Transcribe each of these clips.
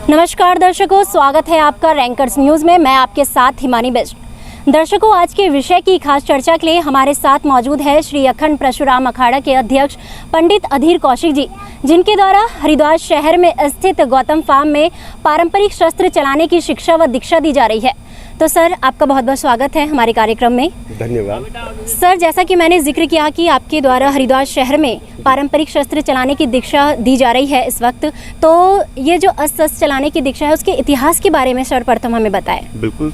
नमस्कार दर्शकों, स्वागत है आपका रैंकर्स न्यूज़ में। मैं आपके साथ हिमानी बेस्ट। दर्शकों, आज के विषय की खास चर्चा के लिए हमारे साथ मौजूद है श्री अखंड परशुराम अखाड़ा के अध्यक्ष पंडित अधीर कौशिक जी, जिनके द्वारा हरिद्वार शहर में स्थित गौतम फार्म में पारंपरिक शस्त्र चलाने की शिक्षा व दीक्षा दी जा रही है। तो सर, आपका बहुत बहुत स्वागत है हमारे कार्यक्रम में। धन्यवाद सर। जैसा कि मैंने जिक्र किया कि आपके द्वारा हरिद्वार शहर में पारंपरिक शस्त्र चलाने की दीक्षा दी जा रही है इस वक्त, तो ये जो शस्त्र चलाने की दीक्षा है उसके इतिहास के बारे में सर्वप्रथम हमें बताएं। बिल्कुल,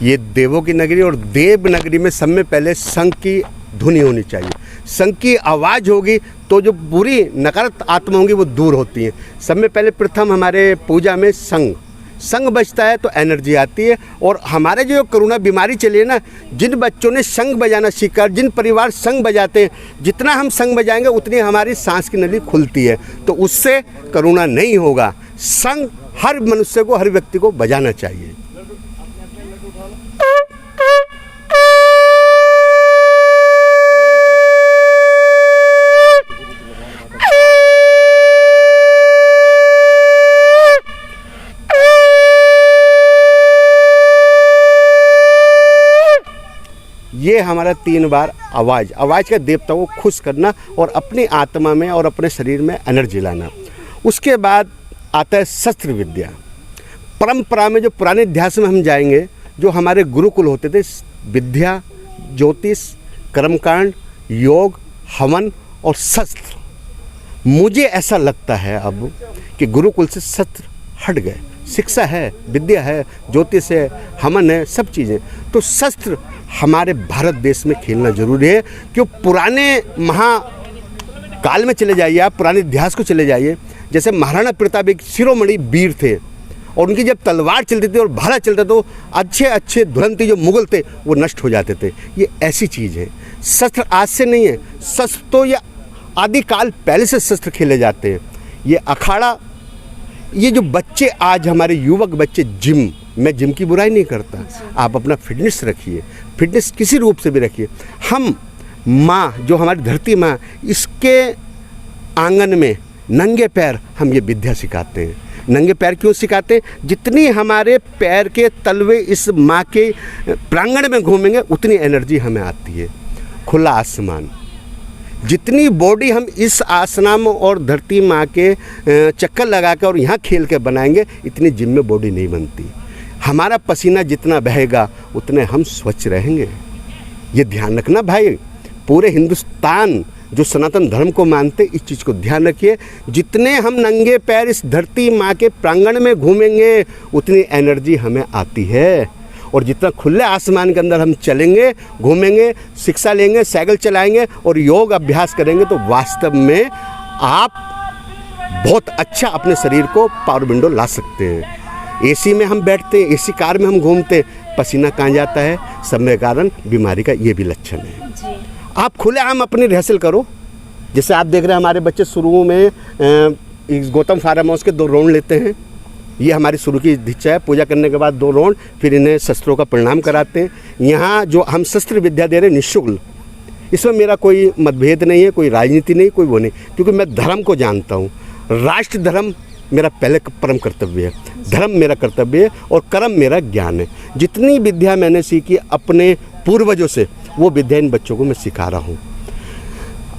ये देवों की नगरी और देव नगरी में सब में पहले शंख की ध्वनि होनी चाहिए। शंख की आवाज़ होगी तो जो बुरी नकारात्मक आत्मा होंगी वो दूर होती हैं। सब में पहले प्रथम हमारे पूजा में शंख बजता है तो एनर्जी आती है। और हमारे जो कोरोना बीमारी चली है ना, जिन बच्चों ने शंख बजाना सीखा, जिन परिवार शंख बजाते हैं, जितना हम शंख बजाएंगे उतनी हमारी सांस की नली खुलती है, तो उससे कोरोना नहीं होगा। शंख हर मनुष्य को, हर व्यक्ति को बजाना चाहिए। ये हमारा 3 बार आवाज़ का देवताओं को खुश करना और अपनी आत्मा में और अपने शरीर में एनर्जी लाना। उसके बाद आता है शस्त्र विद्या। परंपरा में जो पुराने इतिहास में हम जाएंगे, जो हमारे गुरुकुल होते थे, विद्या, ज्योतिष, कर्मकांड, योग, हवन और शस्त्र। मुझे ऐसा लगता है अब कि गुरुकुल से शस्त्र हट गए। शिक्षा है, विद्या है, ज्योतिष है, हवन है, सब चीज़ें। तो शस्त्र हमारे भारत देश में खेलना जरूरी है। क्यों? पुराने महाकाल में चले जाइए आप, पुराने इतिहास को चले जाइए। जैसे महाराणा प्रताप एक शिरोमणि वीर थे और उनकी जब तलवार चलती थी और भाला चलता तो अच्छे धुरंती जो मुगल थे वो नष्ट हो जाते थे। ये ऐसी चीज़ है। शस्त्र आज से नहीं है, शस्त्र तो ये आदिकाल पहले से शस्त्र खेले जाते हैं। ये अखाड़ा, ये जो बच्चे आज हमारे युवक बच्चे मैं जिम की बुराई नहीं करता, आप अपना फिटनेस रखिए, फिटनेस किसी रूप से भी रखिए। हम माँ, जो हमारी धरती माँ, इसके आंगन में नंगे पैर हम ये विद्या सिखाते हैं। नंगे पैर क्यों सिखाते हैं? जितनी हमारे पैर के तलवे इस माँ के प्रांगण में घूमेंगे उतनी एनर्जी हमें आती है। खुला आसमान, जितनी बॉडी हम इस आसनाम और धरती माँ के चक्कर लगा कर और यहाँ खेल के बनाएंगे, इतनी जिम में बॉडी नहीं बनती। हमारा पसीना जितना बहेगा उतने हम स्वच्छ रहेंगे। ये ध्यान रखना भाई। पूरे हिंदुस्तान जो सनातन धर्म को मानते, इस चीज़ को ध्यान रखिए। जितने हम नंगे पैर इस धरती माँ के प्रांगण में घूमेंगे उतनी एनर्जी हमें आती है। और जितना खुले आसमान के अंदर हम चलेंगे, घूमेंगे, शिक्षा लेंगे, साइकिल चलाएंगे और योग अभ्यास करेंगे तो वास्तव में आप बहुत अच्छा अपने शरीर को पावर विंडो ला सकते हैं। एसी में हम बैठते हैं, एसी कार में हम घूमते, पसीना कहाँ जाता है? सब में कारण बीमारी का ये भी लक्षण है जी। आप खुले आम अपनी रिहर्सल करो। जैसे आप देख रहे हैं हमारे बच्चे शुरू में गौतम फार्म हाउस के 2 राउंड लेते हैं। ये हमारी शुरू की दीक्षा है। पूजा करने के बाद 2 राउंड, फिर इन्हें शस्त्रों का प्रणाम कराते हैं। यहाँ जो हम शस्त्र विद्या दे रहे हैं निःशुल्क, इसमें मेरा कोई मतभेद नहीं है, कोई राजनीति नहीं, कोई वो नहीं, क्योंकि मैं धर्म को जानता हूँ। राष्ट्र धर्म मेरा पहले परम कर्तव्य है, धर्म मेरा कर्तव्य है और कर्म मेरा ज्ञान है। जितनी विद्या मैंने सीखी अपने पूर्वजों से, वो विद्या इन बच्चों को मैं सिखा रहा हूँ।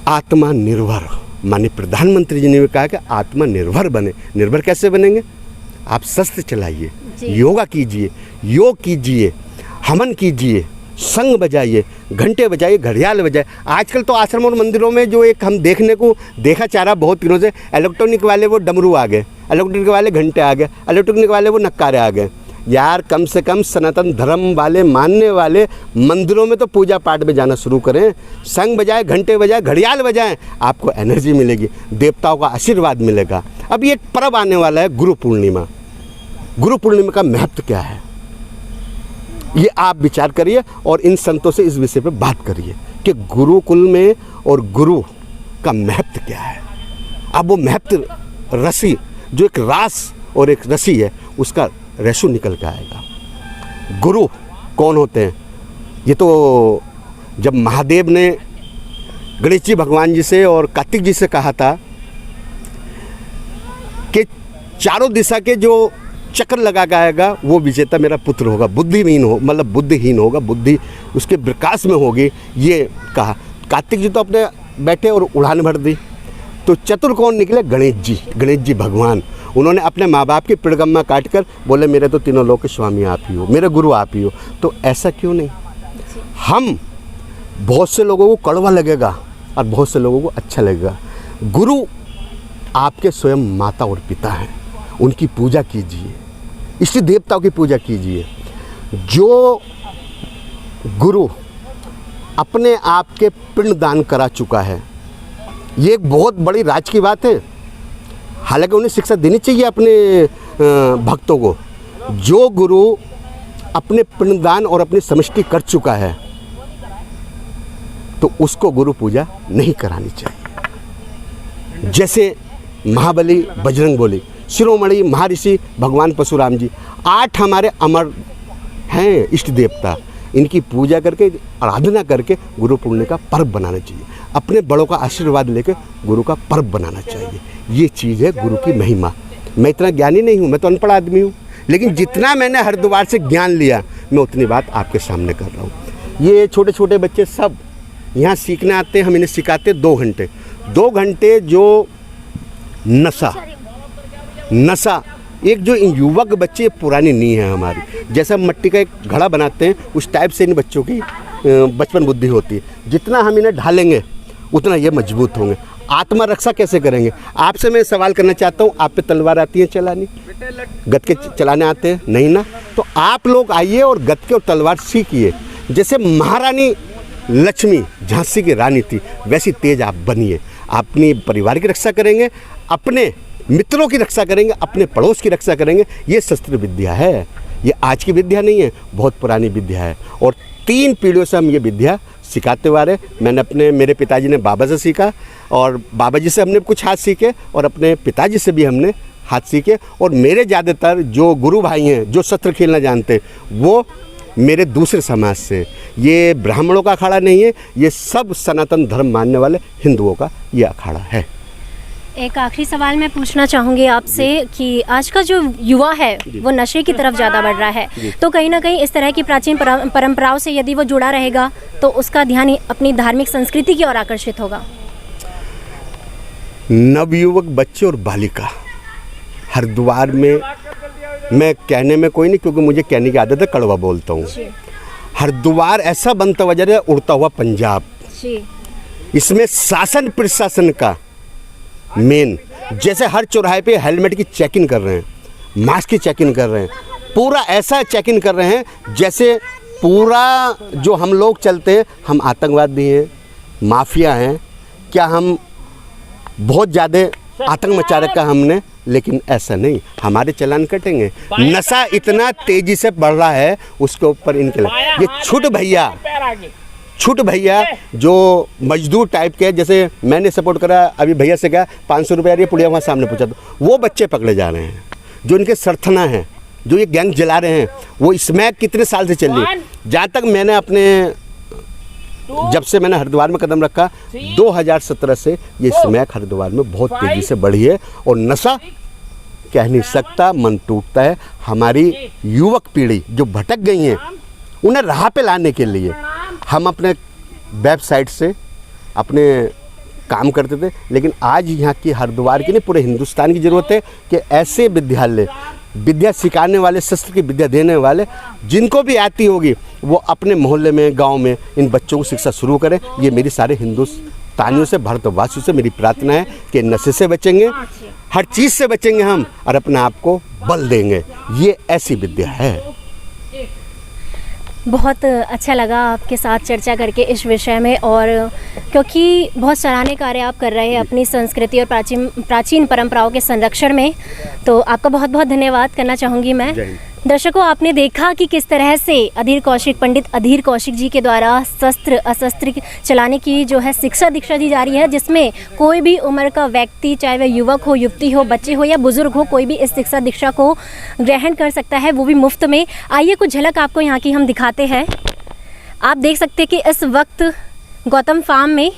आत्मनिर्भर, माननीय प्रधानमंत्री जी ने भी कहा कि आत्मनिर्भर बने। निर्भर कैसे बनेंगे? आप शस्त्र चलाइए, योगा कीजिए, योग कीजिए, हवन कीजिए, शंख बजाइए, घंटे बजाइए, घड़ियाल बजाइए। आजकल तो आश्रम और मंदिरों में जो एक हम देखा चाह रहा बहुत दिनों से, इलेक्ट्रॉनिक वाले वो डमरू आ गए, इलेक्ट्रॉनिक वाले घंटे आ गए, इलेक्ट्रॉनिक वाले वो नक्कारे आ गए। यार कम से कम सनातन धर्म वाले मानने वाले मंदिरों में तो पूजा पाठ में जाना शुरू करें। शंख बजाए, घंटे बजाए, घड़ियाल बजाएं, आपको एनर्जी मिलेगी, देवताओं का आशीर्वाद मिलेगा। अब ये एक पर्व आने वाला है, गुरु पूर्णिमा। गुरु पूर्णिमा का महत्व क्या है, ये आप विचार करिए और इन संतों से इस विषय पे बात करिए कि गुरुकुल में और गुरु का महत्व क्या है। अब वो महत्व रसी, जो एक रास और एक रसी है, उसका रेशो निकल के आएगा। गुरु कौन होते हैं? ये तो जब महादेव ने गणेश जी भगवान जी से और कार्तिक जी से कहा था कि चारों दिशा के जो चक्र लगा के आएगा वो विजेता मेरा पुत्र होगा। बुद्धिहीन हो मतलब बुद्धिहीन होगा, बुद्धि उसके विकास में होगी, ये कहा। कार्तिक जी तो अपने बैठे और उड़ान भर दी। तो चतुर कौन निकले? गणेश जी भगवान। उन्होंने अपने माँ बाप की पिड़गम्मा काट कर बोले मेरे तो तीनों लोक के स्वामी आप ही हो, मेरे गुरु आप ही हो। तो ऐसा क्यों नहीं? हम बहुत से लोगों को कड़वा लगेगा और बहुत से लोगों को अच्छा लगेगा। गुरु आपके स्वयं माता और पिता हैं, उनकी पूजा कीजिए, इष्ट देवताओं की पूजा कीजिए। जो गुरु अपने आप के पिंड दान करा चुका है, ये एक बहुत बड़ी राज की बात है। हालांकि उन्हें शिक्षा देनी चाहिए अपने भक्तों को। जो गुरु अपने पिंडदान और अपनी समष्टि कर चुका है तो उसको गुरु पूजा नहीं करानी चाहिए। जैसे महाबली बजरंगबली, शिरोमणि महर्षि भगवान परशुराम जी, 8 हमारे अमर हैं इष्ट देवता। इनकी पूजा करके, आराधना करके गुरु पूर्णिमा का पर्व बनाना चाहिए। अपने बड़ों का आशीर्वाद लेकर गुरु का पर्व बनाना चाहिए। ये चीज़ है गुरु की महिमा। मैं इतना ज्ञानी नहीं हूँ, मैं तो अनपढ़ आदमी हूँ, लेकिन जितना मैंने हरिद्वार से ज्ञान लिया मैं उतनी बात आपके सामने कर रहा हूँ। ये छोटे छोटे बच्चे सब यहाँ सीखने आते हैं, हम इन्हें सिखाते 2 घंटे। 2 घंटे जो नशा एक जो इन युवक बच्चे, पुरानी नींव है हमारी। जैसा मट्टी का एक घड़ा बनाते हैं उस टाइप से इन बच्चों की बचपन बुद्धि होती है। जितना हम इन्हें ढालेंगे उतना ये मजबूत होंगे। आत्मा रक्षा कैसे करेंगे? आपसे मैं सवाल करना चाहता हूँ, आप पे तलवार आती है चलानी? गद के चलाने आते हैं? नहीं ना। तो आप लोग आइए और गद के और तलवार सीखिए। जैसे महारानी लक्ष्मी झांसी की रानी थी, वैसी तेज आप बनिए। अपनी परिवार की रक्षा करेंगे, अपने मित्रों की रक्षा करेंगे, अपने पड़ोस की रक्षा करेंगे। ये शस्त्र विद्या है, ये आज की विद्या नहीं है, बहुत पुरानी विद्या है। और 3 पीढ़ियों से हम ये विद्या सिखाते हुए आ रहे। मैंने मेरे पिताजी ने बाबा से सीखा और बाबा जी से हमने कुछ हाथ सीखे और अपने पिताजी से भी हमने हाथ सीखे। और मेरे ज़्यादातर जो गुरु भाई हैं जो शस्त्र खेलना जानते वो मेरे दूसरे समाज से। ये ब्राह्मणों का अखाड़ा नहीं है, ये सब सनातन धर्म मानने वाले हिंदुओं का ये अखाड़ा है। एक आखिरी सवाल मैं पूछना चाहूँगी आपसे कि आज का जो युवा है वो नशे की तरफ ज़्यादा बढ़ रहा है, तो कहीं ना कहीं इस तरह की प्राचीन परंपराओं से यदि वो जुड़ा रहेगा तो उसका ध्यान अपनी धार्मिक संस्कृति की ओर आकर्षित होगा। नवयुवक बच्चे और बालिका हरिद्वार में, मैं कहने में कोई नहीं क्योंकि मुझे कहने की आदत है, कड़वा बोलता हूँ। हरिद्वार ऐसा बनता हुआ जा रहा है, उड़ता हुआ पंजाब। इसमें शासन प्रशासन का मेन, जैसे हर चौराहे पे हेलमेट की चेकिंग कर रहे हैं, मास्क की चेकिंग कर रहे हैं, पूरा ऐसा चेकिंग कर रहे हैं जैसे पूरा जो हम लोग चलते हैं हम आतंकवादी हैं, माफिया हैं। क्या हम बहुत ज़्यादा आतंक मचा रखा हमने? लेकिन ऐसा नहीं, हमारे चालान कटेंगे। नशा इतना तेज़ी से बढ़ रहा है, उसके ऊपर इनके ये छुट भैया जो मजदूर टाइप के, जैसे मैंने सपोर्ट करा, अभी भैया से कहा 500 रुपये ये पुड़िया वहाँ सामने पूछा, तो वो बच्चे पकड़े जा रहे हैं। जो इनके सरथना है, जो ये गैंग जला रहे हैं, वो स्मैक कितने साल से चल रही है। जहाँ तक मैंने अपने जब से मैंने हरिद्वार में कदम रखा 2017 से ये स्मैक हरिद्वार में बहुत तेज़ी से बढ़ी है। और नशा कह नहीं सकता, मन टूटता है। हमारी युवक पीढ़ी जो भटक गई हैं उन्हें राह पे लाने के लिए हम अपने वेबसाइट से अपने काम करते थे, लेकिन आज यहाँ की हरिद्वार की नहीं पूरे हिंदुस्तान की ज़रूरत है कि ऐसे विद्यालय, विद्या सिखाने वाले, शस्त्र की विद्या देने वाले, जिनको भी आती होगी वो अपने मोहल्ले में, गांव में इन बच्चों को शिक्षा शुरू करें। ये मेरी सारे हिंदुस्तानियों से, भारतवासियों से मेरी प्रार्थना है कि नशे से बचेंगे, हर चीज़ से बचेंगे हम और अपने आप को बल देंगे। ये ऐसी विद्या है। बहुत अच्छा लगा आपके साथ चर्चा करके इस विषय में, और क्योंकि बहुत सराहनीय कार्य आप कर रहे हैं अपनी संस्कृति और प्राचीन परंपराओं के संरक्षण में, तो आपका बहुत बहुत धन्यवाद करना चाहूँगी मैं। दर्शकों, आपने देखा कि किस तरह से पंडित अधीर कौशिक जी के द्वारा शस्त्र अशस्त्र चलाने की जो है शिक्षा दीक्षा दी जा रही है, जिसमें कोई भी उम्र का व्यक्ति, चाहे वह युवक हो, युवती हो, बच्चे हो या बुजुर्ग हो, कोई भी इस शिक्षा दीक्षा को ग्रहण कर सकता है, वो भी मुफ्त में। आइए कुछ झलक आपको यहाँ की हम दिखाते हैं। आप देख सकते हैं कि इस वक्त गौतम फार्म में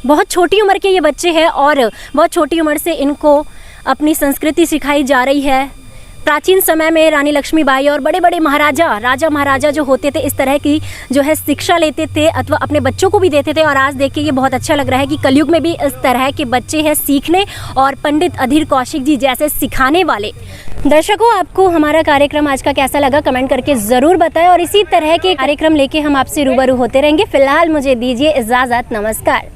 बहुत छोटी उम्र के ये बच्चे हैं और बहुत छोटी उम्र से इनको अपनी संस्कृति सिखाई जा रही है। प्राचीन समय में रानी लक्ष्मीबाई और बड़े बड़े राजा महाराजा जो होते थे इस तरह की जो है शिक्षा लेते थे अथवा अपने बच्चों को भी देते थे। और आज देखिए ये बहुत अच्छा लग रहा है कि कलयुग में भी इस तरह के बच्चे हैं सीखने और पंडित अधीर कौशिक जी जैसे सिखाने वाले। दर्शकों, आपको हमारा कार्यक्रम आज का कैसा लगा कमेंट करके ज़रूर बताएं और इसी तरह के कार्यक्रम लेके हम आपसे रूबरू होते रहेंगे। फिलहाल मुझे दीजिए इजाज़त, नमस्कार।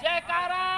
जयकारा